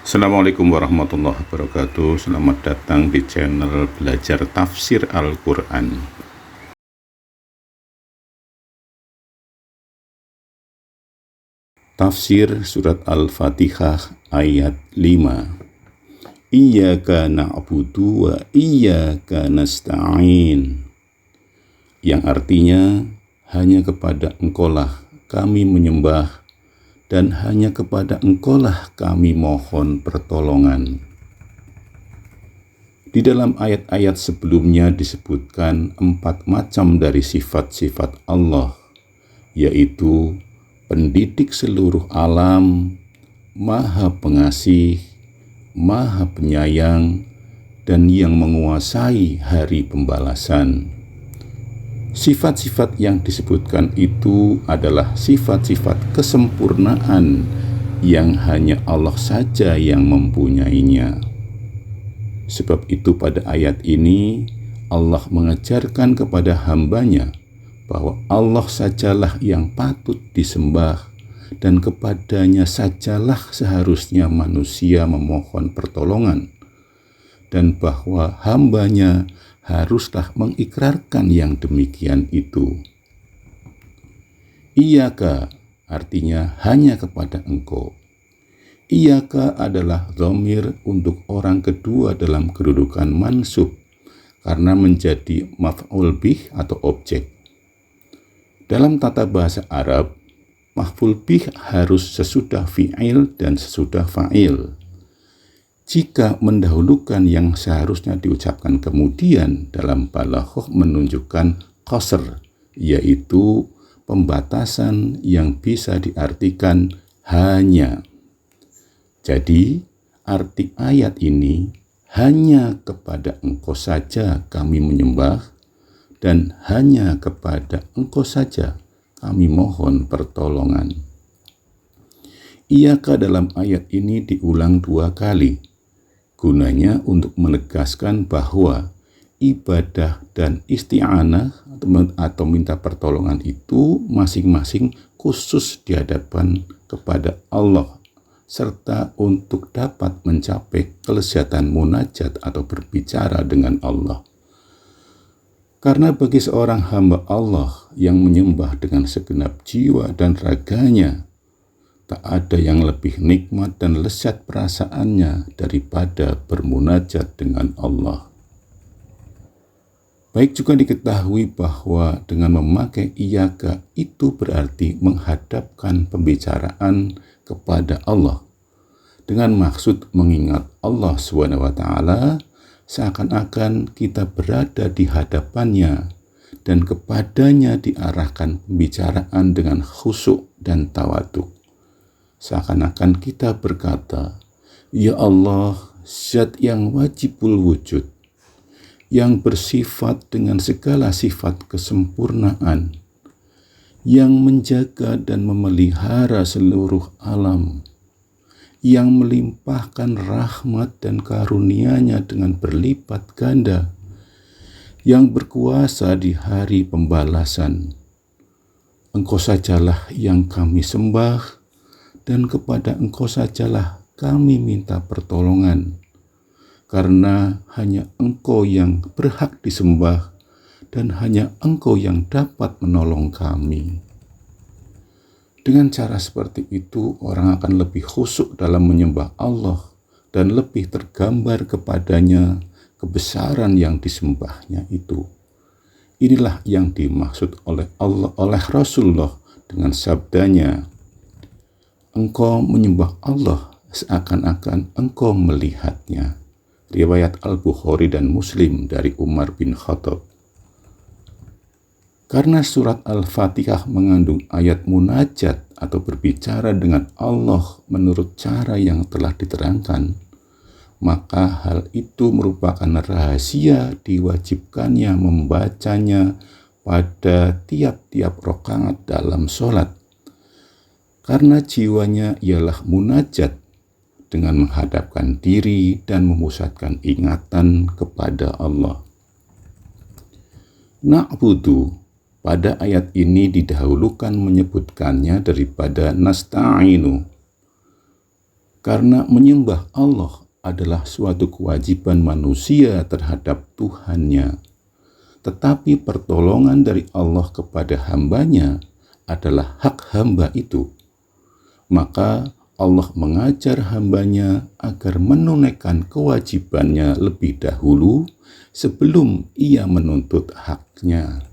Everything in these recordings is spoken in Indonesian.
Assalamualaikum warahmatullahi wabarakatuh. Selamat datang di channel Belajar Tafsir Al-Quran. Tafsir Surat Al-Fatihah ayat 5. Iyyaka na'budu wa iyyaka nasta'in, yang artinya hanya kepada Engkaulah kami menyembah dan hanya kepada Engkaulah kami mohon pertolongan. Di dalam ayat-ayat sebelumnya disebutkan 4 macam dari sifat-sifat Allah, yaitu pendidik seluruh alam, Maha Pengasih, Maha Penyayang, dan yang menguasai hari pembalasan. Sifat-sifat yang disebutkan itu adalah sifat-sifat kesempurnaan yang hanya Allah saja yang mempunyainya. Sebab itu pada ayat ini Allah mengajarkan kepada hambanya bahwa Allah sajalah yang patut disembah dan kepadanya sajalah seharusnya manusia memohon pertolongan, dan bahwa hambanya haruslah mengikrarkan yang demikian itu. Iyyaka artinya hanya kepada Engkau. Iyyaka adalah dhamir untuk orang kedua dalam kedudukan mansub karena menjadi maf'ul bih atau objek. Dalam tata bahasa Arab, maf'ul bih harus sesudah fi'il dan sesudah fa'il. Jika mendahulukan yang seharusnya diucapkan kemudian, dalam balaghah menunjukkan qasr, yaitu pembatasan yang bisa diartikan hanya. Jadi, arti ayat ini hanya kepada Engkau saja kami menyembah dan hanya kepada Engkau saja kami mohon pertolongan. Iyyaka dalam ayat ini diulang 2 kali. Gunanya untuk menegaskan bahwa ibadah dan isti'anah atau minta pertolongan itu masing-masing khusus di hadapan kepada Allah, serta untuk dapat mencapai kelezatan munajat atau berbicara dengan Allah. Karena bagi seorang hamba Allah yang menyembah dengan segenap jiwa dan raganya, tak ada yang lebih nikmat dan lezat perasaannya daripada bermunajat dengan Allah. Baik juga diketahui bahwa dengan memakai iyyaka itu berarti menghadapkan pembicaraan kepada Allah dengan maksud mengingat Allah SWT, seakan-akan kita berada di hadapannya dan kepadanya diarahkan pembicaraan dengan khusyuk dan tawaduk. Seakan-akan kita berkata, "Ya Allah, Zat yang wajibul wujud, yang bersifat dengan segala sifat kesempurnaan, yang menjaga dan memelihara seluruh alam, yang melimpahkan rahmat dan karunia-Nya dengan berlipat ganda, yang berkuasa di hari pembalasan. Engkau sajalah yang kami sembah, dan kepada Engkau sajalah kami minta pertolongan, karena hanya Engkau yang berhak disembah dan hanya Engkau yang dapat menolong kami." Dengan cara seperti itu, orang akan lebih khusyuk dalam menyembah Allah dan lebih tergambar kepadanya kebesaran yang disembahnya itu. Inilah yang dimaksud oleh Allah, oleh Rasulullah dengan sabdanya, "Engkau menyembah Allah seakan-akan engkau melihatnya." Riwayat Al-Bukhari dan Muslim dari Umar bin Khattab. Karena surat Al-Fatihah mengandung ayat munajat atau berbicara dengan Allah menurut cara yang telah diterangkan, maka hal itu merupakan rahasia diwajibkannya membacanya pada tiap-tiap rakaat dalam sholat. Karena jiwanya ialah munajat dengan menghadapkan diri dan memusatkan ingatan kepada Allah. Na'budu pada ayat ini didahulukan menyebutkannya daripada nasta'inu. Karena menyembah Allah adalah suatu kewajiban manusia terhadap Tuhannya. Tetapi pertolongan dari Allah kepada hambanya adalah hak hamba itu. Maka Allah mengajar hambanya agar menunaikan kewajibannya lebih dahulu sebelum ia menuntut haknya.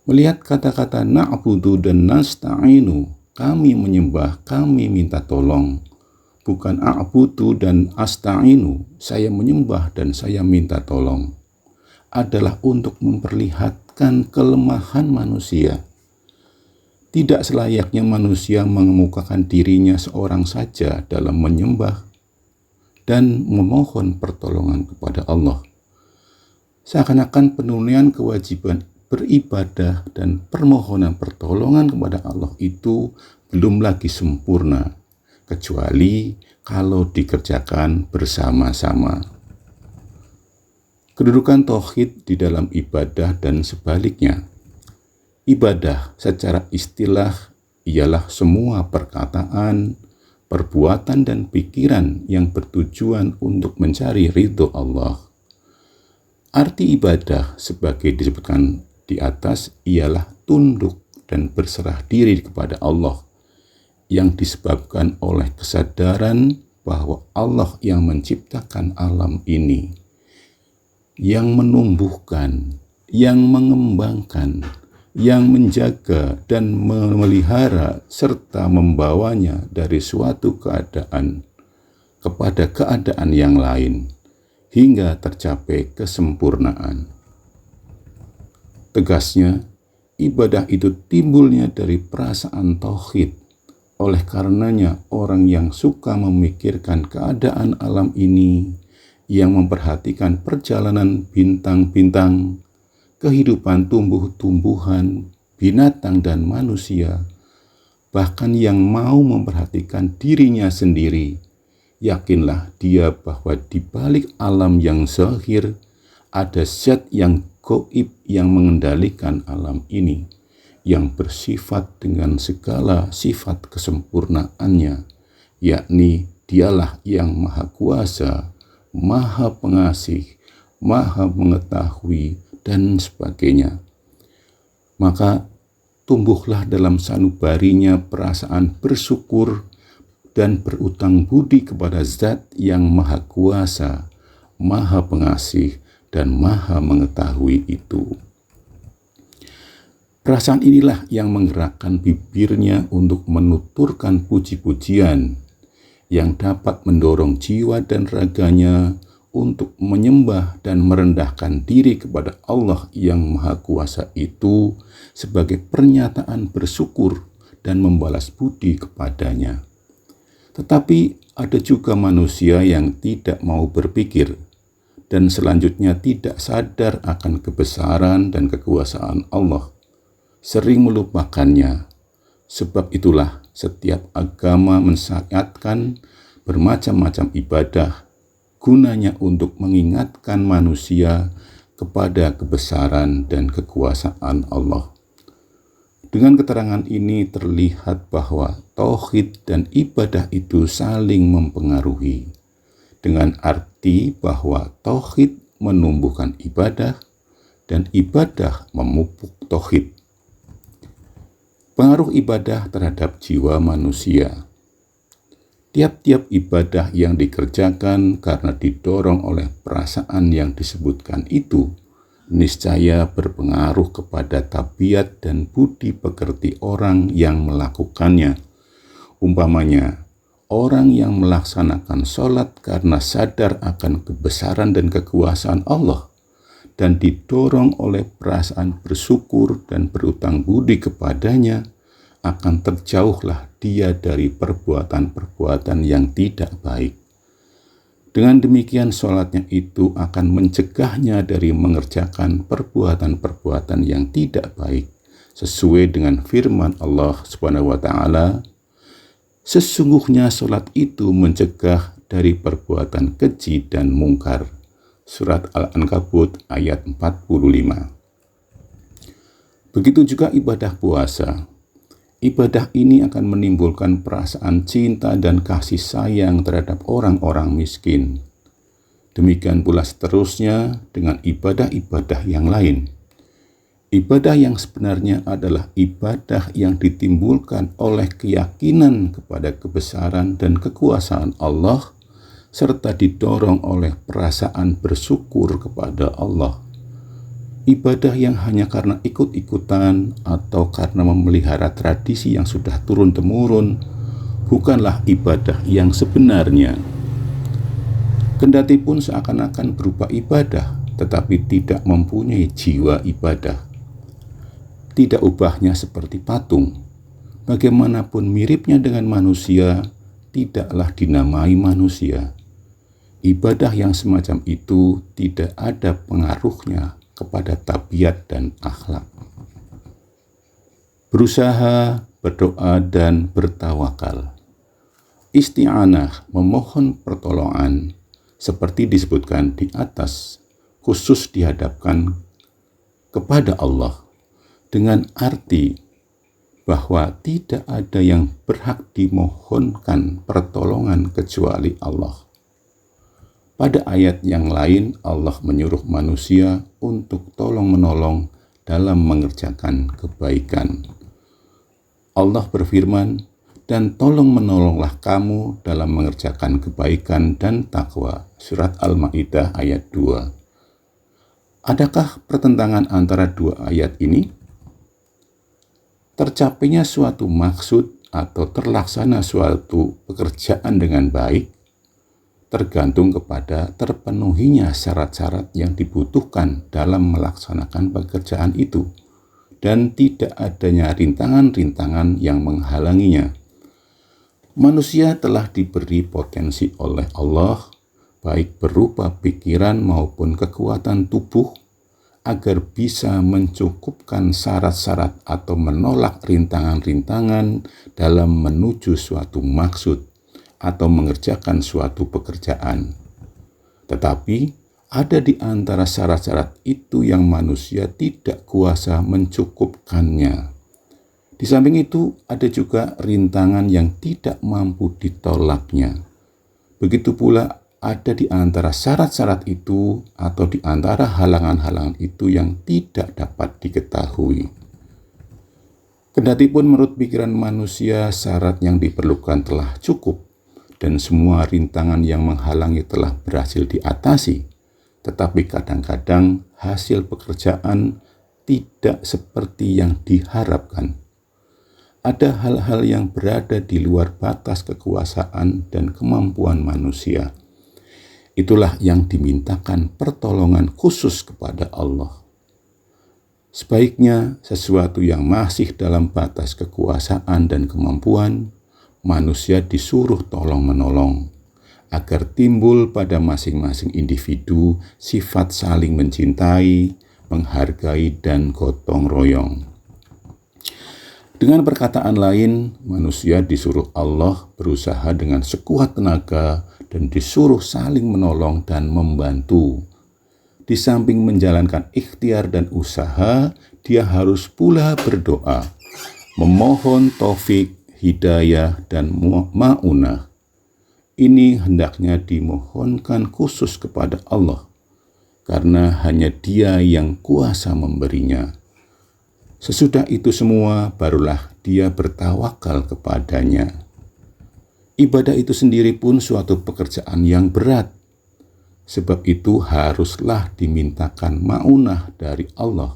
Melihat kata-kata na'budu dan nasta'inu, kami menyembah, kami minta tolong. Bukan a'budu dan asta'inu, saya menyembah dan saya minta tolong. Adalah untuk memperlihatkan kelemahan manusia. Tidak selayaknya manusia mengemukakan dirinya seorang saja dalam menyembah dan memohon pertolongan kepada Allah. Seakan-akan penunaian kewajiban beribadah dan permohonan pertolongan kepada Allah itu belum lagi sempurna, kecuali kalau dikerjakan bersama-sama. Kedudukan tauhid di dalam ibadah dan sebaliknya. Ibadah secara istilah ialah semua perkataan, perbuatan, dan pikiran yang bertujuan untuk mencari ridho Allah. Arti ibadah sebagai disebutkan di atas ialah tunduk dan berserah diri kepada Allah yang disebabkan oleh kesadaran bahwa Allah yang menciptakan alam ini, yang menumbuhkan, yang mengembangkan, yang menjaga dan memelihara serta membawanya dari suatu keadaan kepada keadaan yang lain hingga tercapai kesempurnaan. Tegasnya, ibadah itu timbulnya dari perasaan tauhid. Oleh karenanya, orang yang suka memikirkan keadaan alam ini, yang memperhatikan perjalanan bintang-bintang, kehidupan tumbuh-tumbuhan, binatang, dan manusia, bahkan yang mau memperhatikan dirinya sendiri, yakinlah dia bahwa di balik alam yang zahir ada zat yang gaib yang mengendalikan alam ini, yang bersifat dengan segala sifat kesempurnaannya, yakni dialah yang maha kuasa, maha pengasih, maha mengetahui, dan sebagainya. Maka tumbuhlah dalam sanubarinya perasaan bersyukur dan berutang budi kepada Zat yang maha kuasa, maha pengasih, dan maha mengetahui itu. Perasaan inilah yang menggerakkan bibirnya untuk menuturkan puji-pujian yang dapat mendorong jiwa dan raganya untuk menyembah dan merendahkan diri kepada Allah yang Maha Kuasa itu sebagai pernyataan bersyukur dan membalas budi kepadanya. Tetapi ada juga manusia yang tidak mau berpikir dan selanjutnya tidak sadar akan kebesaran dan kekuasaan Allah, sering melupakannya. Sebab itulah setiap agama mensyariatkan bermacam-macam ibadah gunanya untuk mengingatkan manusia kepada kebesaran dan kekuasaan Allah. Dengan keterangan ini terlihat bahwa tauhid dan ibadah itu saling mempengaruhi, dengan arti bahwa tauhid menumbuhkan ibadah dan ibadah memupuk tauhid. Pengaruh ibadah terhadap jiwa manusia. Tiap-tiap ibadah yang dikerjakan karena didorong oleh perasaan yang disebutkan itu, niscaya berpengaruh kepada tabiat dan budi pekerti orang yang melakukannya. Umpamanya, orang yang melaksanakan sholat karena sadar akan kebesaran dan kekuasaan Allah, dan didorong oleh perasaan bersyukur dan berutang budi kepadanya, akan terjauhlah dia dari perbuatan-perbuatan yang tidak baik. Dengan demikian sholatnya itu akan mencegahnya dari mengerjakan perbuatan-perbuatan yang tidak baik, sesuai dengan firman Allah Subhanahu wa Ta'ala, sesungguhnya sholat itu mencegah dari perbuatan keji dan mungkar. Surat Al-Ankabut ayat 45. Begitu juga ibadah puasa. Ibadah ini akan menimbulkan perasaan cinta dan kasih sayang terhadap orang-orang miskin. Demikian pula seterusnya dengan ibadah-ibadah yang lain. Ibadah yang sebenarnya adalah ibadah yang ditimbulkan oleh keyakinan kepada kebesaran dan kekuasaan Allah, serta didorong oleh perasaan bersyukur kepada Allah. Ibadah yang hanya karena ikut-ikutan atau karena memelihara tradisi yang sudah turun-temurun bukanlah ibadah yang sebenarnya. Kendati pun seakan-akan berupa ibadah, tetapi tidak mempunyai jiwa ibadah. Tidak ubahnya seperti patung. Bagaimanapun miripnya dengan manusia, tidaklah dinamai manusia. Ibadah yang semacam itu tidak ada pengaruhnya kepada tabiat dan akhlak. Berusaha, berdoa, dan bertawakal. Isti'anah, memohon pertolongan, seperti disebutkan di atas, khusus dihadapkan kepada Allah dengan arti bahwa tidak ada yang berhak dimohonkan pertolongan kecuali Allah. Pada ayat yang lain, Allah menyuruh manusia untuk tolong-menolong dalam mengerjakan kebaikan. Allah berfirman, "Dan tolong-menolonglah kamu dalam mengerjakan kebaikan dan takwa." Surat Al-Maidah ayat 2. Adakah pertentangan antara dua ayat ini? Tercapainya suatu maksud atau terlaksana suatu pekerjaan dengan baik tergantung kepada terpenuhinya syarat-syarat yang dibutuhkan dalam melaksanakan pekerjaan itu, dan tidak adanya rintangan-rintangan yang menghalanginya. Manusia telah diberi potensi oleh Allah, baik berupa pikiran maupun kekuatan tubuh, agar bisa mencukupkan syarat-syarat atau menolak rintangan-rintangan dalam menuju suatu maksud atau mengerjakan suatu pekerjaan. Tetapi ada di antara syarat-syarat itu yang manusia tidak kuasa mencukupkannya. Di samping itu, ada juga rintangan yang tidak mampu ditolaknya. Begitu pula ada di antara syarat-syarat itu atau di antara halangan-halangan itu yang tidak dapat diketahui. Kendatipun menurut pikiran manusia syarat yang diperlukan telah cukup dan semua rintangan yang menghalangi telah berhasil diatasi, tetapi kadang-kadang hasil pekerjaan tidak seperti yang diharapkan. Ada hal-hal yang berada di luar batas kekuasaan dan kemampuan manusia. Itulah yang dimintakan pertolongan khusus kepada Allah. Sebaiknya sesuatu yang masih dalam batas kekuasaan dan kemampuan, manusia disuruh tolong-menolong, agar timbul pada masing-masing individu sifat saling mencintai, menghargai, dan gotong royong. Dengan perkataan lain, manusia disuruh Allah berusaha dengan sekuat tenaga dan disuruh saling menolong dan membantu. Di samping menjalankan ikhtiar dan usaha, dia harus pula berdoa, memohon taufik, hidayah, dan ma'unah. Ini hendaknya dimohonkan khusus kepada Allah, karena hanya Dia yang kuasa memberinya. Sesudah itu semua, barulah dia bertawakal kepadanya. Ibadah itu sendiri pun suatu pekerjaan yang berat. Sebab itu haruslah dimintakan ma'unah dari Allah,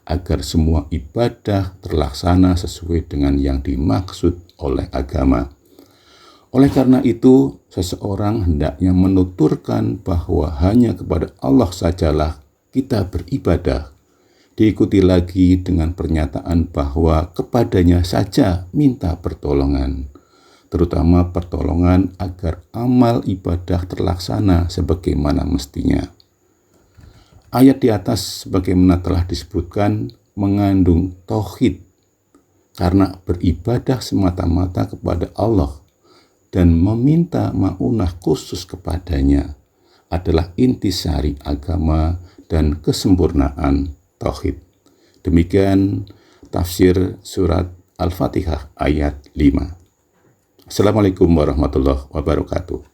agar semua ibadah terlaksana sesuai dengan yang dimaksud oleh agama. Oleh karena itu, seseorang hendaknya menuturkan bahwa hanya kepada Allah sajalah kita beribadah. Diikuti lagi dengan pernyataan bahwa kepadanya saja minta pertolongan, terutama pertolongan agar amal ibadah terlaksana sebagaimana mestinya. Ayat di atas sebagaimana telah disebutkan mengandung tauhid, karena beribadah semata-mata kepada Allah dan meminta ma'unah khusus kepadanya adalah intisari agama dan kesempurnaan tauhid. Demikian tafsir surat Al-Fatihah ayat 5. Assalamualaikum warahmatullahi wabarakatuh.